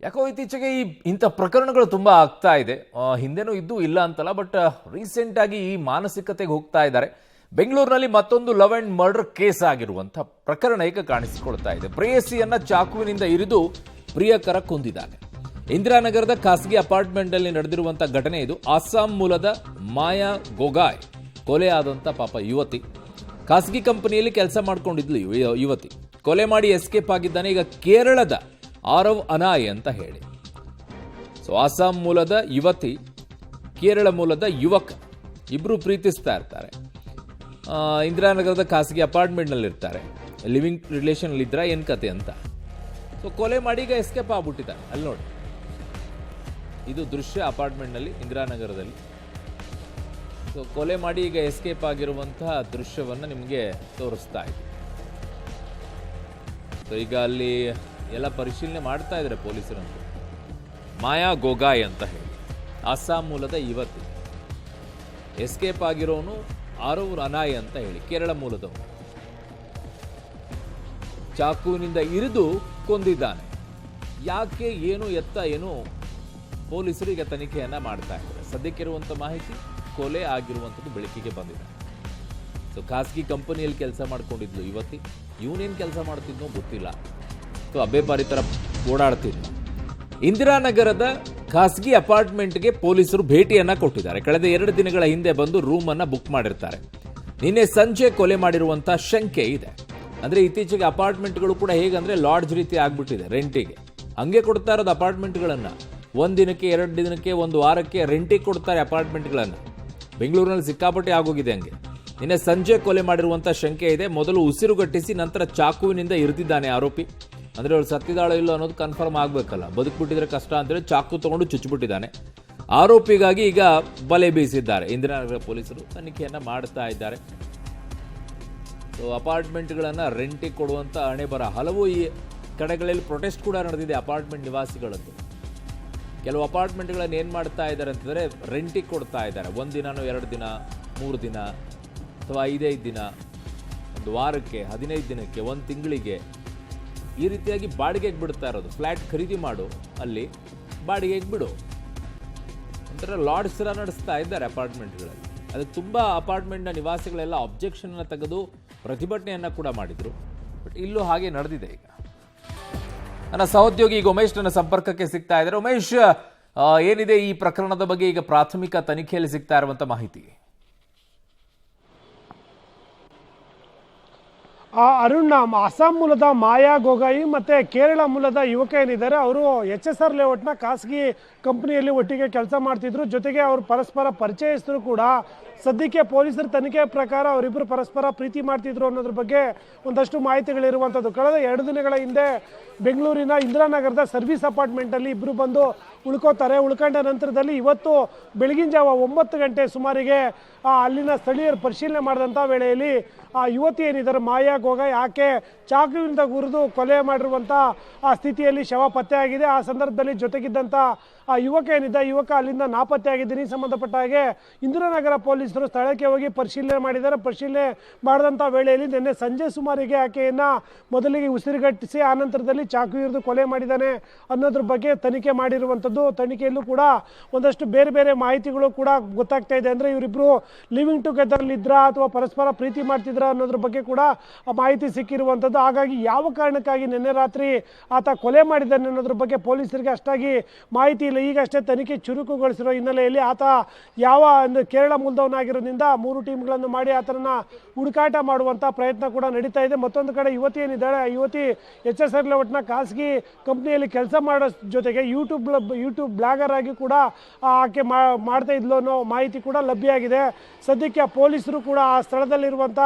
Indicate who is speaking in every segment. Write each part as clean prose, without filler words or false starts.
Speaker 1: ಯಾಕೋ ಇತ್ತೀಚೆಗೆ ಇಂಥ ಪ್ರಕರಣಗಳು ತುಂಬಾ ಆಗ್ತಾ ಇದೆ. ಹಿಂದೆನೂ ಇದ್ದು ಇಲ್ಲ ಅಂತಲ್ಲ, ಬಟ್ ರೀಸೆಂಟ್ ಆಗಿ ಈ ಮಾನಸಿಕತೆಗೆ ಹೋಗ್ತಾ ಇದ್ದಾರೆ. ಬೆಂಗಳೂರಿನಲ್ಲಿ ಮತ್ತೊಂದು ಲವ್ ಅಂಡ್ ಮರ್ಡರ್ ಕೇಸ್ ಆಗಿರುವಂಥ ಪ್ರಕರಣ ಈಗ ಕಾಣಿಸಿಕೊಳ್ತಾ ಇದೆ. ಪ್ರೇಯಸಿಯನ್ನ ಚಾಕುವಿನಿಂದ ಇರಿದು ಪ್ರಿಯಕರ ಕೊಂದಿದ್ದಾನೆ. ಇಂದಿರಾನಗರದ ಖಾಸಗಿ ಅಪಾರ್ಟ್ಮೆಂಟ್ನಲ್ಲಿ ನಡೆದಿರುವಂಥ ಘಟನೆ ಇದು. ಅಸ್ಸಾಂ ಮೂಲದ ಮಾಯಾ ಗೊಗಾಯ್ ಕೊಲೆ ಆದಂಥ ಪಾಪ ಯುವತಿ. ಖಾಸಗಿ ಕಂಪನಿಯಲ್ಲಿ ಕೆಲಸ ಮಾಡ್ಕೊಂಡಿದ್ಲು ಯುವತಿ. ಕೊಲೆ ಮಾಡಿ ಎಸ್ಕೇಪ್ ಆಗಿದ್ದಾನೆ. ಈಗ ಕೇರಳದ ಆರವ್ ಅನಾಯ್ ಅಂತ ಹೇಳಿ. ಸೊ ಅಸ್ಸಾಂ ಮೂಲದ ಯುವತಿ, ಕೇರಳ ಮೂಲದ ಯುವಕ, ಇಬ್ರು ಪ್ರೀತಿಸ್ತಾ ಇರ್ತಾರೆ. ಇಂದಿರಾನಗರದ ಖಾಸಗಿ ಅಪಾರ್ಟ್ಮೆಂಟ್ನಲ್ಲಿ ಇರ್ತಾರೆ. ಲಿವಿಂಗ್ ರಿಲೇಷನ್ ಇದ್ರ ಏನ್ ಕತೆ ಅಂತ. ಸೊ ಕೊಲೆ ಮಾಡಿ ಈಗ ಎಸ್ಕೇಪ್ ಆಗ್ಬಿಟ್ಟಿದ್ದಾರೆ. ಅಲ್ಲಿ ನೋಡಿ, ಇದು ದೃಶ್ಯ ಅಪಾರ್ಟ್ಮೆಂಟ್ನಲ್ಲಿ ಇಂದಿರಾನಗರದಲ್ಲಿ. ಸೊ ಕೊಲೆ ಮಾಡಿ ಈಗ ಎಸ್ಕೇಪ್ ಆಗಿರುವಂತಹ ದೃಶ್ಯವನ್ನು ನಿಮಗೆ ತೋರಿಸ್ತಾ ಇದೆ. ಸೊ ಈಗ ಅಲ್ಲಿ ಎಲ್ಲ ಪರಿಶೀಲನೆ ಮಾಡ್ತಾ ಇದ್ದಾರೆ ಪೊಲೀಸರಂತೂ. ಮಾಯಾ ಗೊಗಾಯ್ ಅಂತ ಹೇಳಿ ಅಸ್ಸಾಂ ಮೂಲದ ಯುವತಿ, ಎಸ್ಕೇಪ್ ಆಗಿರೋನು ಆರವ್ ಅನಾಯ್ ಅಂತ ಹೇಳಿ ಕೇರಳ ಮೂಲದವನು. ಚಾಕುವಿನಿಂದ ಇರಿದು ಕೊಂದಿದ್ದಾನೆ. ಯಾಕೆ, ಏನು, ಎತ್ತ, ಏನು, ಪೊಲೀಸರು ಈಗ ತನಿಖೆಯನ್ನ ಮಾಡ್ತಾ ಇದ್ದಾರೆ. ಸದ್ಯಕ್ಕಿರುವಂಥ ಮಾಹಿತಿ, ಕೊಲೆ ಆಗಿರುವಂಥದ್ದು ಬೆಳಕಿಗೆ ಬಂದಿದೆ. ಸೊ ಖಾಸಗಿ ಕಂಪನಿಯಲ್ಲಿ ಕೆಲಸ ಮಾಡ್ಕೊಂಡಿದ್ಲು ಯುವತಿ. ಇವನೇನು ಕೆಲಸ ಮಾಡ್ತಿದ್ನೋ ಗೊತ್ತಿಲ್ಲ. ಸೊ ಅಬ್ಬೆಪಾರಿ ಥರ ಓಡಾಡ್ತಿದ್ದ. ಇಂದಿರಾನಗರದ ಖಾಸಗಿ ಅಪಾರ್ಟ್ಮೆಂಟ್ಗೆ ಪೊಲೀಸರು ಭೇಟಿಯನ್ನ ಕೊಟ್ಟಿದ್ದಾರೆ. ಕಳೆದ 2 ದಿನಗಳ ಹಿಂದೆ ಬಂದು ರೂಮ್ ಅನ್ನ ಬುಕ್ ಮಾಡಿರ್ತಾರೆ. ನಿನ್ನೆ ಸಂಜೆ ಕೊಲೆ ಮಾಡಿರುವಂತಹ ಶಂಕೆ ಇದೆ. ಅಂದ್ರೆ ಇತ್ತೀಚೆಗೆ ಅಪಾರ್ಟ್ಮೆಂಟ್ಗಳು ಕೂಡ ಹೇಗಂದ್ರೆ ಲಾಡ್ಜ್ ರೀತಿ ಆಗ್ಬಿಟ್ಟಿದೆ. ರೆಂಟಿಗೆ ಹಂಗೆ ಕೊಡ್ತಾ ಇರೋದು ಅಪಾರ್ಟ್ಮೆಂಟ್ಗಳನ್ನ. 1 ದಿನಕ್ಕೆ, 2 ದಿನಕ್ಕೆ, 1 ವಾರಕ್ಕೆ ರೆಂಟಿಗೆ ಕೊಡ್ತಾರೆ ಅಪಾರ್ಟ್ಮೆಂಟ್ಗಳನ್ನ. ಬೆಂಗಳೂರಿನಲ್ಲಿ ಸಿಕ್ಕಾಪಟ್ಟೆ ಆಗೋಗಿದೆ ಹಂಗೆ. ನಿನ್ನೆ ಸಂಜೆ ಕೊಲೆ ಮಾಡಿರುವಂತಹ ಶಂಕೆ ಇದೆ. ಮೊದಲು ಉಸಿರುಗಟ್ಟಿಸಿ ನಂತರ ಚಾಕುವಿನಿಂದ ಇರಿದಿದ್ದಾನೆ ಆರೋಪಿ. ಅಂದ್ರೆ ಅವ್ರು ಸತ್ತಿದಾಳೋ ಇಲ್ಲೋ ಅನ್ನೋದು ಕನ್ಫರ್ಮ್ ಆಗ್ಬೇಕಲ್ಲ. ಬದುಕ್ಬಿಟ್ಟಿದ್ರೆ ಕಷ್ಟ ಅಂದ್ರೆ ಚಾಕು ತಗೊಂಡು ಚುಚ್ಚಿಬಿಟ್ಟಿದ್ದಾನೆ. ಆರೋಪಿಗಾಗಿ ಈಗ ಬಲೆ ಬೀಸಿದ್ದಾರೆ. ಇಂದಿರಾನಗರ ಪೊಲೀಸರು ತನಿಖೆಯನ್ನ ಮಾಡ್ತಾ ಇದ್ದಾರೆ. ಸೊ ಅಪಾರ್ಟ್ಮೆಂಟ್ಗಳನ್ನ ರೆಂಟಿಗೆ ಕೊಡುವಂತ ಹಣೆ ಬರ. ಹಲವು ಈ ಕಡೆಗಳಲ್ಲಿ ಪ್ರೊಟೆಸ್ಟ್ ಕೂಡ ನಡೆದಿದೆ ಅಪಾರ್ಟ್ಮೆಂಟ್ ನಿವಾಸಿಗಳದ್ದು. ಕೆಲವು ಅಪಾರ್ಟ್ಮೆಂಟ್ಗಳನ್ನ ಏನ್ ಮಾಡ್ತಾ ಇದ್ದಾರೆ ಅಂತಂದ್ರೆ ರೆಂಟಿಗೆ ಕೊಡ್ತಾ ಇದ್ದಾರೆ. 1 ದಿನನೋ 2 ದಿನ, 3 ದಿನ ಅಥವಾ 5 ದಿನ, 1 ವಾರಕ್ಕೆ, 15 ದಿನಕ್ಕೆ, 1 ತಿಂಗಳಿಗೆ, ಈ ರೀತಿಯಾಗಿ ಬಾಡಿಗೆಗೆ ಬಿಡ್ತಾ ಇರೋದು. ಫ್ಲ್ಯಾಟ್ ಖರೀದಿ ಮಾಡು, ಅಲ್ಲಿ ಬಾಡಿಗೆಗೆ ಬಿಡು, ಒಂಥರ ಲಾಡ್ಜ್ ಥರ ನಡೆಸ್ತಾ ಇದ್ದಾರೆ ಅಪಾರ್ಟ್ಮೆಂಟ್ಗಳಲ್ಲಿ. ಅದಕ್ಕೆ ತುಂಬ ಅಪಾರ್ಟ್ಮೆಂಟ್ನ ನಿವಾಸಿಗಳೆಲ್ಲ ಅಬ್ಜೆಕ್ಷನ್ನ ತೆಗೆದು ಪ್ರತಿಭಟನೆಯನ್ನು ಕೂಡ ಮಾಡಿದರು. ಬಟ್ ಇಲ್ಲೂ ಹಾಗೆ ನಡೆದಿದೆ. ಈಗ ನನ್ನ ಸಹೋದ್ಯೋಗಿ ಈಗ ಉಮೇಶ್ ನನ್ನ ಸಂಪರ್ಕಕ್ಕೆ ಸಿಗ್ತಾ ಇದ್ದಾರೆ. ಉಮೇಶ್, ಏನಿದೆ ಈ ಪ್ರಕರಣದ ಬಗ್ಗೆ ಈಗ ಪ್ರಾಥಮಿಕ ತನಿಖೆಯಲ್ಲಿ ಸಿಗ್ತಾ ಇರುವಂಥ ಮಾಹಿತಿ?
Speaker 2: ಅರುಣ್, ಅಸ್ಸಾಂ ಮೂಲದ ಮಾಯಾ ಗೊಗಾಯಿ ಮತ್ತು ಕೇರಳ ಮೂಲದ ಯುವಕ ಏನಿದ್ದಾರೆ ಅವರು HSR ಲೇಔಟ್ನ ಖಾಸಗಿ ಕಂಪನಿಯಲ್ಲಿ ಒಟ್ಟಿಗೆ ಕೆಲಸ ಮಾಡ್ತಿದ್ರು. ಜೊತೆಗೆ ಅವರು ಪರಸ್ಪರ ಪರಿಚಯಿಸಿದ್ರು ಕೂಡ. ಸದ್ಯಕ್ಕೆ ಪೊಲೀಸರ ತನಿಖೆ ಪ್ರಕಾರ ಅವರಿಬ್ಬರು ಪರಸ್ಪರ ಪ್ರೀತಿ ಮಾಡ್ತಿದ್ರು ಅನ್ನೋದ್ರ ಬಗ್ಗೆ ಒಂದಷ್ಟು ಮಾಹಿತಿಗಳಿರುವಂಥದ್ದು. ಕಳೆದ 2 ದಿನಗಳ ಹಿಂದೆ ಬೆಂಗಳೂರಿನ ಇಂದಿರಾನಗರದ ಸರ್ವಿಸ್ ಅಪಾರ್ಟ್ಮೆಂಟಲ್ಲಿ ಇಬ್ಬರು ಬಂದು ಉಳ್ಕೋತಾರೆ. ಉಳ್ಕೊಂಡ ನಂತರದಲ್ಲಿ ಇವತ್ತು ಬೆಳಗಿನ ಜಾವ 9 ಗಂಟೆ ಸುಮಾರಿಗೆ ಅಲ್ಲಿನ ಸ್ಥಳೀಯರು ಪರಿಶೀಲನೆ ಮಾಡಿದಂಥ ವೇಳೆಯಲ್ಲಿ ಆ ಯುವತಿ ಏನಿದ್ದಾರೆ ಮಾಯಾ ಗೊಗಾಯ್, ಆಕೆ ಚಾಕುವಿನಿಂದ ಗುರಿದು ಕೊಲೆ ಮಾಡಿರುವಂಥ ಆ ಸ್ಥಿತಿಯಲ್ಲಿ ಶವ ಪತ್ತೆಯಾಗಿದೆ. ಆ ಸಂದರ್ಭದಲ್ಲಿ ಜೊತೆಗಿದ್ದಂಥ ಆ ಯುವಕ ಏನಿದ್ದ, ಯುವಕ ಅಲ್ಲಿಂದ ನಾಪತ್ತೆ ಆಗಿದ್ದೀನಿ. ಸಂಬಂಧಪಟ್ಟ ಹಾಗೆ ಇಂದಿರಾನಗರ ಪೊಲೀಸರು ಸ್ಥಳಕ್ಕೆ ಹೋಗಿ ಪರಿಶೀಲನೆ ಮಾಡಿದ್ದಾರೆ. ಪರಿಶೀಲನೆ ಮಾಡಿದಂಥ ವೇಳೆಯಲ್ಲಿ ನಿನ್ನೆ ಸಂಜೆ ಸುಮಾರಿಗೆ ಆಕೆಯನ್ನು ಮೊದಲಿಗೆ ಉಸಿರುಗಟ್ಟಿಸಿ ಆನಂತರದಲ್ಲಿ ಚಾಕು ಹಿಡಿದು ಕೊಲೆ ಮಾಡಿದ್ದಾನೆ ಅನ್ನೋದ್ರ ಬಗ್ಗೆ ತನಿಖೆ ಮಾಡಿರುವಂಥದ್ದು. ತನಿಖೆಯಲ್ಲೂ ಕೂಡ ಒಂದಷ್ಟು ಬೇರೆ ಬೇರೆ ಮಾಹಿತಿಗಳು ಕೂಡ ಗೊತ್ತಾಗ್ತಾ ಇದೆ. ಅಂದರೆ ಇವರಿಬ್ಬರು ಲಿವಿಂಗ್ ಟುಗೆದರ್ಲಿ ಇದ್ರಾ ಅಥವಾ ಪರಸ್ಪರ ಪ್ರೀತಿ ಮಾಡ್ತಿದ್ರ ಅನ್ನೋದ್ರ ಬಗ್ಗೆ ಕೂಡ ಮಾಹಿತಿ ಸಿಕ್ಕಿರುವಂಥದ್ದು. ಹಾಗಾಗಿ ಯಾವ ಕಾರಣಕ್ಕಾಗಿ ನಿನ್ನೆ ರಾತ್ರಿ ಆತ ಕೊಲೆ ಮಾಡಿದ್ದಾನೆ ಅನ್ನೋದ್ರ ಬಗ್ಗೆ ಪೊಲೀಸರಿಗೆ ಅಷ್ಟಾಗಿ ಮಾಹಿತಿ ಇಲ್ಲ. ಈಗಷ್ಟೇ ತನಿಖೆ ಚುರುಕುಗೊಳಿಸಿರೋ ಹಿನ್ನೆಲೆಯಲ್ಲಿ ಆತ ಯಾವ ಕೇರಳ ಮೂಲದವನಾಗಿರೋದ್ರಿಂದ 3 ಟೀಮ್ಗಳನ್ನು ಮಾಡಿ ಆತನನ್ನ ಹುಡುಕಾಟ ಮಾಡುವಂಥ ಪ್ರಯತ್ನ ಕೂಡ ನಡೀತಾ ಇದೆ. ಮತ್ತೊಂದು ಕಡೆ ಯುವತಿ ಏನಿದ್ದಾಳೆ, ಆ ಯುವತಿ HSR ಲೇಔಟ್ನ ಖಾಸಗಿ ಕಂಪ್ನಿಯಲ್ಲಿ ಕೆಲಸ ಮಾಡೋ ಜೊತೆಗೆ ಯೂಟ್ಯೂಬ್ ಬ್ಲಾಗರ್ ಆಗಿ ಕೂಡ ಆಕೆ ಮಾಡ್ತಾ ಇದ್ಲು ಅನ್ನೋ ಮಾಹಿತಿ ಕೂಡ ಲಭ್ಯ ಆಗಿದೆ. ಸದ್ಯಕ್ಕೆ ಪೊಲೀಸರು ಕೂಡ ಆ ಸ್ಥಳದಲ್ಲಿರುವಂಥ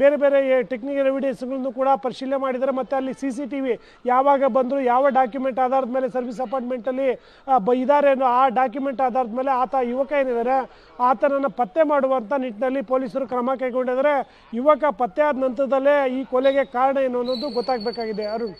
Speaker 2: ಬೇರೆ ಬೇರೆ ಟೆಕ್ನಿಕಲ್ ಎವಿಡೆನ್ಸ್ಗಳನ್ನು ಕೂಡ ಪರಿಶೀಲನೆ ಮಾಡಿದ್ದಾರೆ. ಮತ್ತು ಅಲ್ಲಿ CCTV ಯಾವಾಗ ಬಂದರು, ಯಾವ ಡಾಕ್ಯುಮೆಂಟ್ ಆಧಾರದ ಮೇಲೆ ಸರ್ವಿಸ್ ಅಪಾರ್ಟ್ಮೆಂಟಲ್ಲಿ ಇದ್ದಾರೆ ಅನ್ನೋ ಆ ಡಾಕ್ಯುಮೆಂಟ್ ಆಧಾರದ ಮೇಲೆ ಆತ ಯುವಕ ಏನಿದ್ದಾರೆ ಆತನನ್ನು ಪತ್ತೆ ಮಾಡುವಂಥ ನಿಟ್ಟಿನಲ್ಲಿ ಪೊಲೀಸರು ಕ್ರಮ ಕೈಗೊಂಡಿದ್ದಾರೆ. ಯುವಕ ಪತ್ತೆ ಆದ ನಂತರದಲ್ಲೇ ಈ ಕೊಲೆಗೆ ಕಾರಣ ಏನು ಅನ್ನೋದು ಗೊತ್ತಾಗಬೇಕಾಗಿದೆ. ಅರುಣ್.